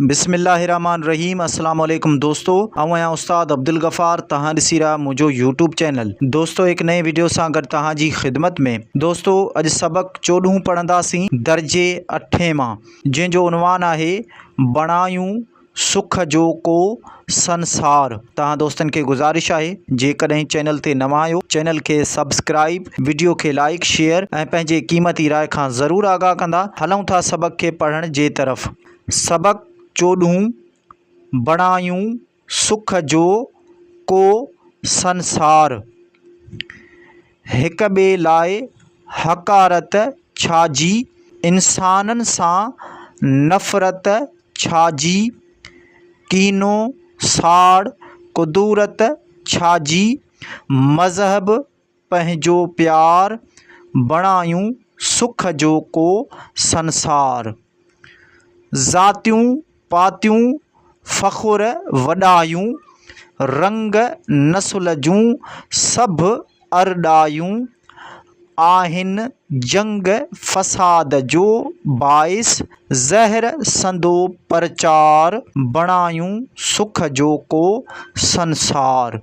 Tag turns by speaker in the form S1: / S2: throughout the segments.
S1: बिस्मिल्लाहिर्रहमानिर्रहीम। अस्सलाम वालेकुम दोस्तों, आऊँ आहियां उस्ताद अब्दुल गफ़ार। तहां ॾिसी रहा मुझो यूट्यूब चैनल। दोस्तों एक नए वीडियो सां गॾु तहां जी ख़िदमत में। दोस्तों अॼु सबक 14 पढ़ंदासीं दर्जे 8 मां, जंहिंजो उनवान आहे बणायूं सुख जो को संसार। तहां दोस्तनि खे गुज़ारिश आहे जेकॾहिं चैनल ते नवां आहियो चैनल खे सब्सक्राइब, वीडियो खे लाइक, शेयर ऐं पंहिंजे क़ीमती राय खां ज़रूरु आगाह कंदा। हलूं था सबक खे पढ़ण जे तरफ़। सबक 14 बणायूं सुख जो को संसार। हिक ॿिए लाइ हकारत छाजी, इंसाननि सां नफ़रत छाजी, कीनो साड़ कुदूरत छाजी, मज़हब पंहिंजो प्यार, बणायूं सुख जो को संसार। ज़ातियूं पातियूं फ़ख़ुर वॾायूं, रंग नस्ल जूं सभु अरडायूं, आहिनि जंग फ़साद जो बाइस, ज़हर संदो प्रचार, बणायूं सुख जो को संसार।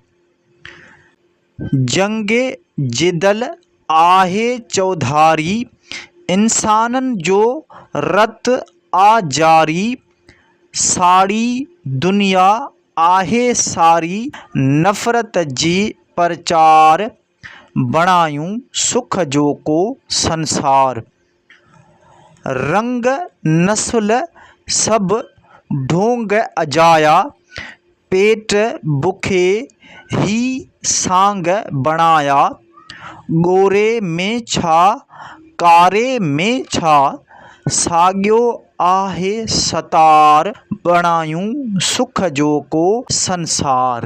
S1: जंगे जिदल आहे चौधारी, इंसाननि जो रत आ जारी, साड़ी दुनिया आहे सारी, नफ़रत जी प्रचार, बणायूं सुख जो को संसार। रंग नस्ल सब ढोंग अजाया, पेट बुखे ही सांग बणाया, गोरे में छा कारे में छा, साॻियो आहे सतार, बणायूं सुख जो को संसार।